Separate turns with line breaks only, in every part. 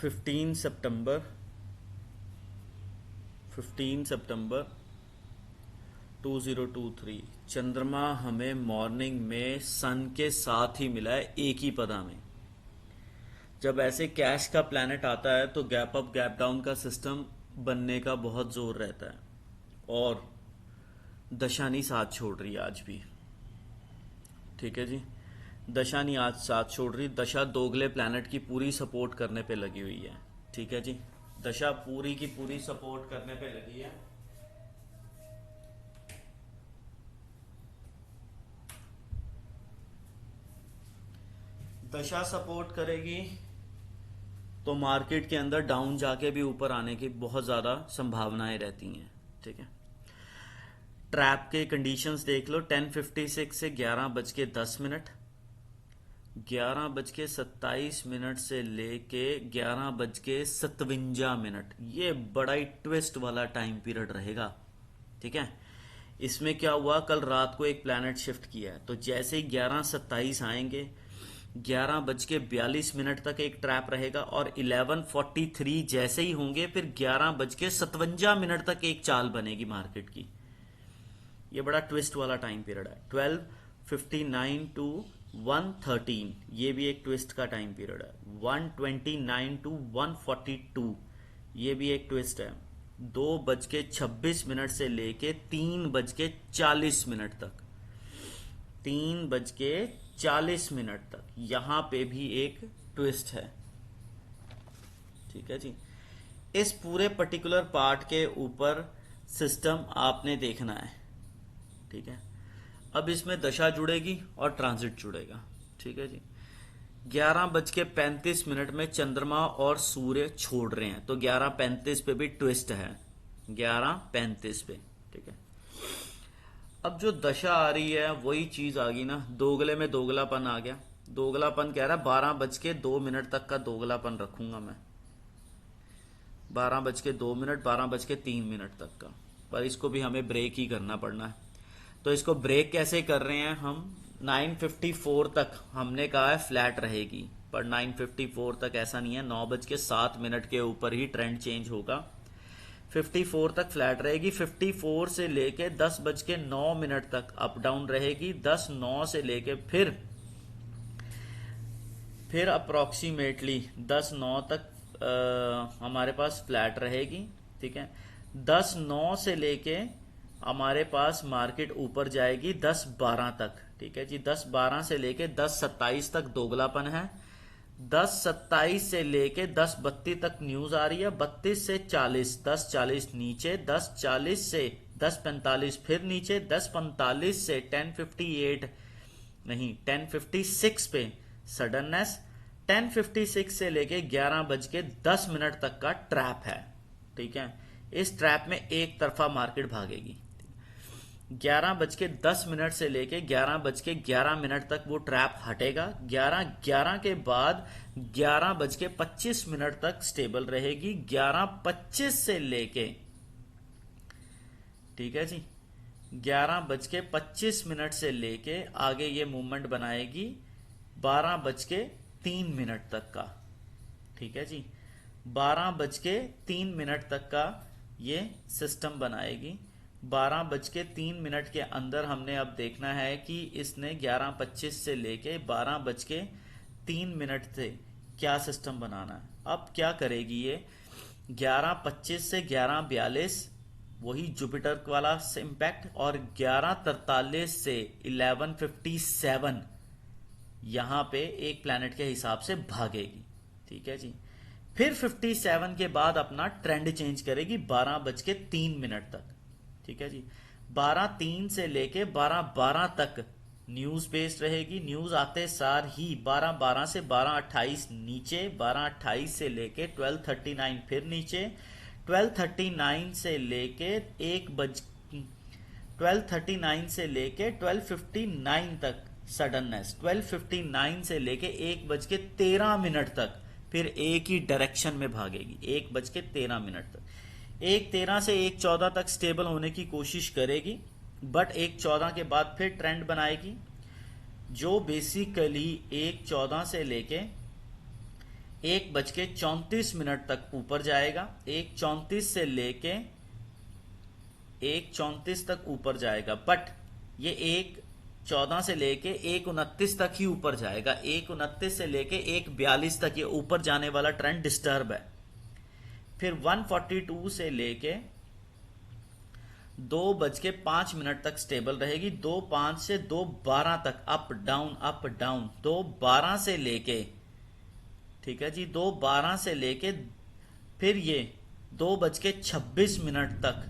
15 सितंबर 2023 चंद्रमा हमें मॉर्निंग में सन के साथ ही मिला है एक ही पदा में। जब ऐसे कैश का प्लैनेट आता है तो गैप अप गैप डाउन का सिस्टम बनने का बहुत जोर रहता है। और दशानी साथ छोड़ रही है आज भी। ठीक है जी, दशानी आज साथ छोड़ रही, दशा दोगले प्लैनेट की पूरी सपोर्ट करने पे लगी हुई है। ठीक है जी, दशा पूरी की पूरी सपोर्ट करने पे लगी है। दशा सपोर्ट करेगी तो मार्केट के अंदर डाउन जाके भी ऊपर आने की बहुत ज़्यादा संभावनाएं रहती हैं। ठीक है, ट्रैप के कंडीशंस देख लो। 10:56 से 11:10, 11:27 से लेके 11:57, ये बड़ा ही ट्विस्ट वाला टाइम पीरियड रहेगा। ठीक है, इसमें क्या हुआ, कल रात को एक प्लैनेट शिफ्ट किया है, तो जैसे ही 11:27 आएंगे 11:42 तक एक ट्रैप रहेगा, और 11:43 जैसे ही होंगे फिर 11:57 तक एक चाल बनेगी मार्केट की। ये बड़ा ट्विस्ट वाला टाइम पीरियड है। 12:59 टू 1:13, ये भी एक ट्विस्ट का टाइम पीरियड है। 1:29 टू 1:42, ये भी एक ट्विस्ट है। 2:26 से लेके 3:40 तक, 3:40 तक यहां पे भी एक ट्विस्ट है। ठीक है जी, इस पूरे पर्टिकुलर पार्ट के ऊपर सिस्टम आपने देखना है। ठीक है, अब इसमें दशा जुड़ेगी और ट्रांजिट जुड़ेगा। ठीक है जी, 11:35 में चंद्रमा और सूर्य छोड़ रहे हैं, तो 11:35 पे भी ट्विस्ट है। 11:35 पे। ठीक है, अब जो दशा आ रही है वही चीज आ गई ना, दोगले में दोगलापन आ गया। दोगलापन कह रहा है 12:02 तक का दोगलापन रखूंगा मैं, 12:02, 12:03 तक का, पर इसको भी हमें ब्रेक ही करना पड़ना है। तो इसको ब्रेक कैसे कर रहे हैं हम, 9:54 तक हमने कहा है फ्लैट रहेगी, पर 9:54 तक ऐसा नहीं है, 9:07 के ऊपर ही ट्रेंड चेंज होगा। 54 तक फ्लैट रहेगी, 54 से लेके 10:09 तक अप डाउन रहेगी, 10:09 से लेके फिर अप्रोक्सीमेटली 10:09 तक हमारे पास फ्लैट रहेगी। ठीक है, 10:09 से लेके हमारे पास मार्केट ऊपर जाएगी 10:12 तक। ठीक है जी, 10:12 से लेके 10:27 तक दोगलापन है, 10:27 से लेके 10:32 तक न्यूज आ रही है, 32 से 40, 10:40 नीचे, 10:40 से 10:45 फिर नीचे, 10:45 से 10:58 नहीं 10:56 पे सडननेस, 10:56 से लेके 11:10 तक का ट्रैप है। ठीक है, इस ट्रैप में एक तरफा मार्केट भागेगी। 11:10 से लेके 11:11 तक वो ट्रैप हटेगा, 11:11 के बाद 11:25 तक स्टेबल रहेगी, 11:25 से लेके, ठीक है जी, 11:25 से लेके आगे ये मूवमेंट बनाएगी 12:03 तक का। ठीक है जी, 12:03 तक का ये सिस्टम बनाएगी। 12:03 के अंदर हमने अब देखना है कि इसने 11:25 से लेके 12:03 से क्या सिस्टम बनाना है। अब क्या करेगी ये, 11:25 से 11:42 वही जुपिटर वाला इम्पैक्ट, और 11:43 से 11:57 यहां पे एक प्लैनेट के हिसाब से भागेगी। ठीक है जी, फिर 57 के बाद अपना ट्रेंड चेंज करेगी 12:03 तक। ठीक है जी, 12:03 से लेके 12:12 तक न्यूज बेस्ड रहेगी। न्यूज आते सार ही 12:12 से 12:28 नीचे, 12:28 से लेके 12:39 फिर नीचे, 12:39 से लेके 12:39 से लेके 12:59 तक सडननेस, 12:59 से लेके 1:13 तक फिर एक ही डायरेक्शन में भागेगी, 1:13 तक। 1:13 से 1:14 तक स्टेबल होने की कोशिश करेगी, बट 1:14 के बाद फिर ट्रेंड बनाएगी, जो बेसिकली 1:14 से लेके 1:34 तक ऊपर जाएगा, 1:34 से लेके 1:34 तक ऊपर जाएगा, बट ये 1:14 से लेके 1:29 तक ही ऊपर जाएगा। 1:29 से लेके 1:42 तक ये ऊपर जाने वाला ट्रेंड डिस्टर्ब है। फिर 142 से लेके 2:05 तक स्टेबल रहेगी, 2:05 से 2:12 तक अप डाउन अप डाउन, 2:12 से लेके, ठीक है जी, 2:12 से लेके फिर ये 2:26 तक,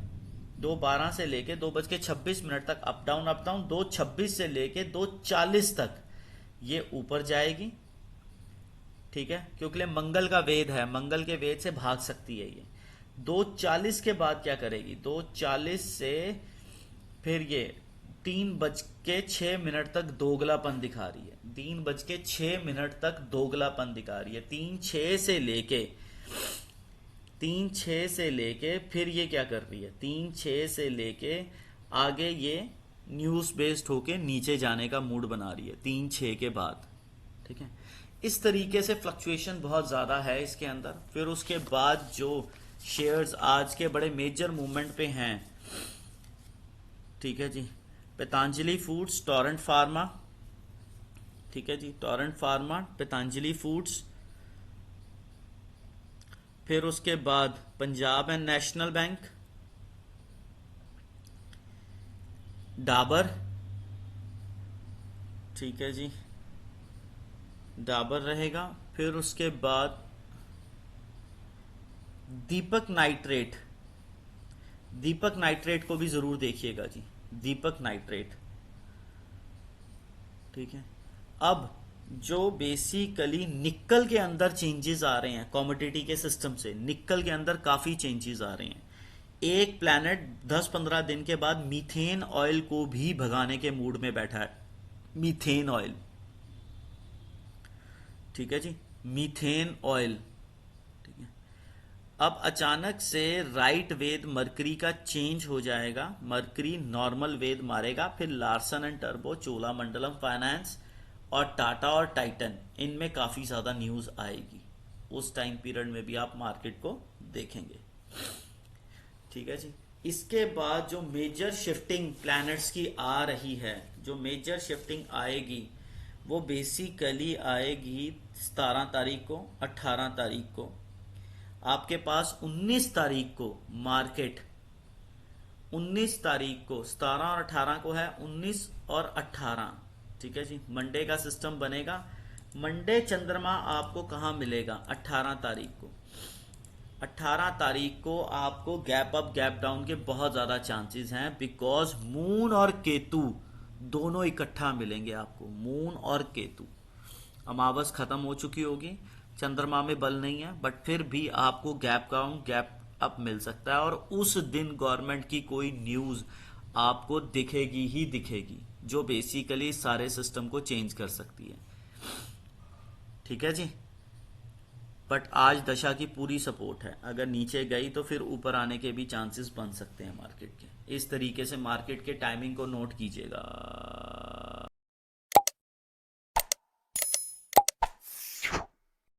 2:12 से लेके 2:26 तक अप डाउन, 2:26 से लेके 2:40 तक ये ऊपर जाएगी, ठीक है, क्योंकि मंगल का वेद है, मंगल के वेद से भाग सकती है ये। 2:40 के बाद क्या करेगी, 2:40 से फिर ये 3:06 तक दोगलापन दिखा रही है, 3:06 तक दोगलापन दिखा रही है। 3:06 से लेके फिर ये क्या कर रही है, 3:06 से लेके आगे ये न्यूज बेस्ड होके नीचे जाने का मूड बना रही है 3:06 के बाद, ठीक है। इस तरीके से फ्लक्चुएशन बहुत ज्यादा है इसके अंदर। फिर उसके बाद जो शेयर्स आज के बड़े मेजर मूवमेंट पे हैं, ठीक है जी, पतंजलि फूड्स, टोरेंट फार्मा, ठीक है जी, टोरेंट फार्मा, पतंजलि फूड्स, फिर उसके बाद Punjab and national bank, Dabur, ठीक है जी, डाबर रहेगा। फिर उसके बाद दीपक नाइट्रेट, दीपक नाइट्रेट को भी जरूर देखिएगा जी, दीपक नाइट्रेट, ठीक है। अब जो बेसिकली निकल के अंदर चेंजेस आ रहे हैं कमोडिटी के सिस्टम से, निकल के अंदर काफी चेंजेस आ रहे हैं। एक प्लैनेट 10-15 दिन के बाद मीथेन ऑयल को भी भगाने के मूड में बैठा है, मीथेन ऑयल, ठीक है जी, मीथेन ऑयल, ठीक है। अब अचानक से राइट वेद मरकरी का चेंज हो जाएगा, मरकरी नॉर्मल वेद मारेगा, फिर Larsen and turbo, Cholamandalam finance और टाटा और टाइटन, इनमें काफी ज्यादा न्यूज आएगी। उस टाइम पीरियड में भी आप मार्केट को देखेंगे, ठीक है जी। इसके बाद जो मेजर शिफ्टिंग प्लैनेट्स की आ रही है, जो मेजर शिफ्टिंग आएगी वो बेसिकली आएगी 17 तारीख को, 18 तारीख को। आपके पास 19 तारीख को मार्केट, 19 तारीख को, 17 और 18 को है, 19 और 18, ठीक है जी, मंडे का सिस्टम बनेगा। मंडे चंद्रमा आपको कहां मिलेगा, 18 तारीख को। 18 तारीख को आपको गैप अप गैप डाउन के बहुत ज्यादा चांसेस हैं, बिकॉज मून और केतु दोनों इकट्ठा मिलेंगे आपको, मून और केतु। अमावस खत्म हो चुकी होगी, चंद्रमा में बल नहीं है, बट फिर भी आपको गैप डाउन गैप अप मिल सकता है, और उस दिन गवर्नमेंट की कोई न्यूज आपको दिखेगी ही दिखेगी, जो बेसिकली सारे सिस्टम को चेंज कर सकती है, ठीक है जी। बट आज दशा की पूरी सपोर्ट है, अगर नीचे गई तो फिर ऊपर आने के भी चांसेस बन सकते हैं मार्केट के। इस तरीके से मार्केट के टाइमिंग को नोट कीजिएगा।